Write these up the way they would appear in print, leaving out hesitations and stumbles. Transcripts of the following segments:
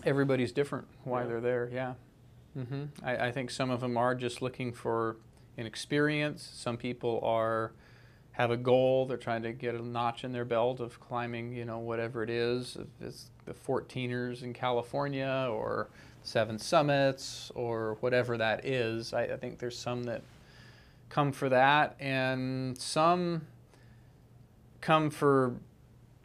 Everybody's different why they're there, yeah. I think some of them are just looking for an experience. Some people have a goal. They're trying to get a notch in their belt of climbing, you know, whatever it is. If it's the 14ers in California or 7 summits or whatever that is. I think there's some that come for that, and some come for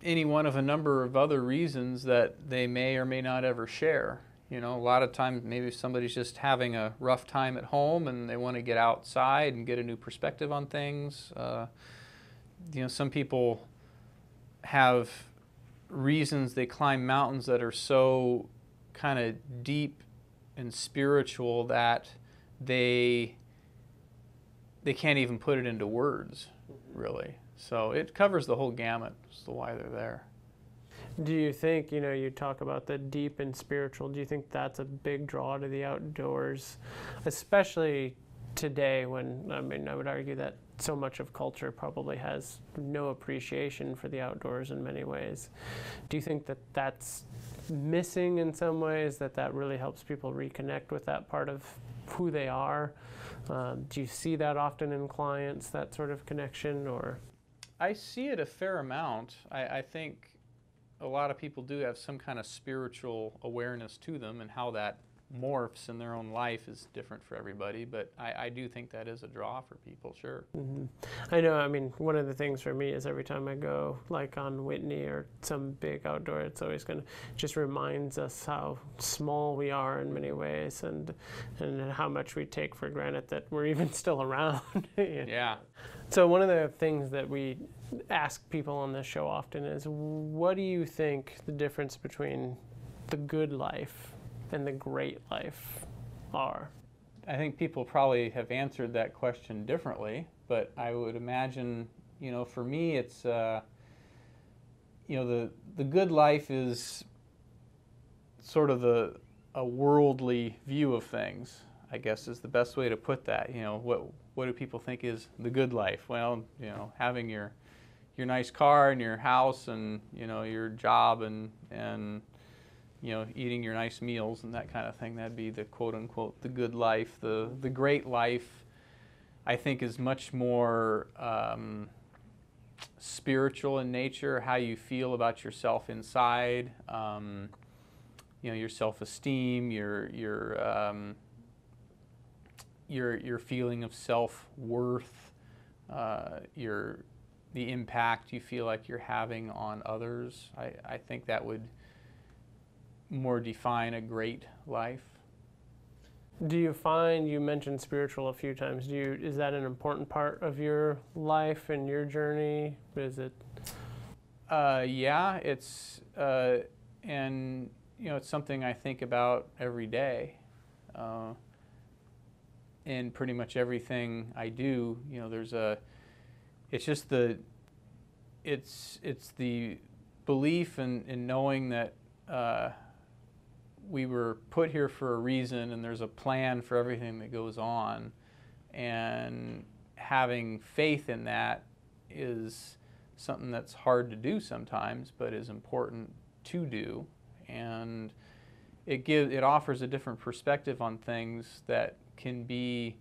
any one of a number of other reasons that they may or may not ever share. You know, a lot of times maybe somebody's just having a rough time at home and they want to get outside and get a new perspective on things. You know, some people have reasons they climb mountains that are so kind of deep and spiritual that they can't even put it into words, really. So it covers the whole gamut as to why they're there. Do you think, you know, you talk about the deep and spiritual, do you think that's a big draw to the outdoors, especially today when, I mean, I would argue that so much of culture probably has no appreciation for the outdoors in many ways. Do you think that that's missing in some ways, that really helps people reconnect with that part of who they are? Do you see that often in clients, that sort of connection, or? I see it a fair amount. I think a lot of people do have some kind of spiritual awareness to them, and how that morphs in their own life is different for everybody, but I do think that is a draw for people, sure. I know, I mean, one of the things for me is every time I go, like on Whitney or some big outdoor, it's always going to just reminds us how small we are in many ways, and how much we take for granted that we're even still around. Yeah. So one of the things that we ask people on this show often is, what do you think the difference between the good life and the great life are? I think people probably have answered that question differently, but I would imagine, you know, for me it's, you know, the good life is sort of a worldly view of things, I guess is the best way to put that. You know, what do people think is the good life? Well, you know, having your nice car and your house and, you know, your job and you know, eating your nice meals and that kind of thing. That'd be the quote-unquote the good life. The great life, I think, is much more spiritual in nature, how you feel about yourself inside, you know, your self-esteem, your feeling of self-worth, the impact you feel like you're having on others. I think that would more define a great life. Do you find, you mentioned spiritual a few times, is that an important part of your life and your journey? Is it? Yeah, it's, and you know, it's something I think about every day. In pretty much everything I do, you know, it's just it's the belief in knowing that we were put here for a reason, and there's a plan for everything that goes on, and having faith in that is something that's hard to do sometimes, but is important to do, and it offers a different perspective on things that can be,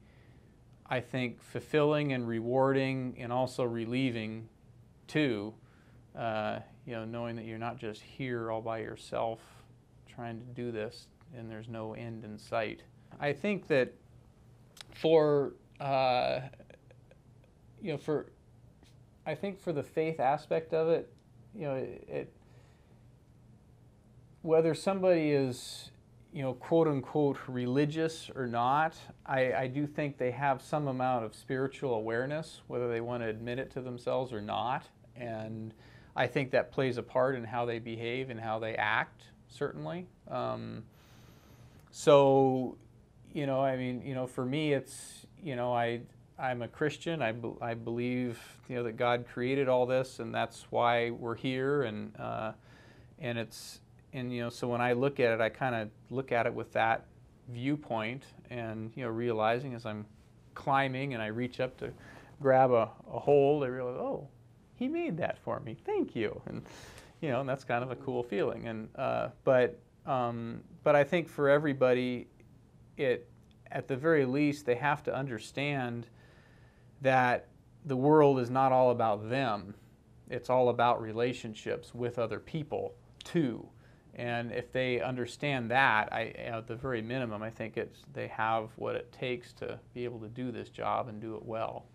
I think, fulfilling and rewarding, and also relieving too. You know, knowing that you're not just here all by yourself trying to do this and there's no end in sight. I think that for you know, I think for the faith aspect of it, you know, whether somebody is, you know, quote unquote religious or not, I do think they have some amount of spiritual awareness, whether they want to admit it to themselves or not. And I think that plays a part in how they behave and how they act, certainly. So, you know, I mean, you know, for me, it's, you know, I'm a Christian. I believe, you know, that God created all this, and that's why we're here. And you know, so when I look at it, I kind of look at it with that viewpoint, and, you know, realizing as I'm climbing and I reach up to grab a hold, I realize, oh, he made that for me. Thank you. And, you know, and that's kind of a cool feeling. And but But I think for everybody, at the very least, they have to understand that the world is not all about them. It's all about relationships with other people too. And if they understand that, at the very minimum, I think they have what it takes to be able to do this job and do it well.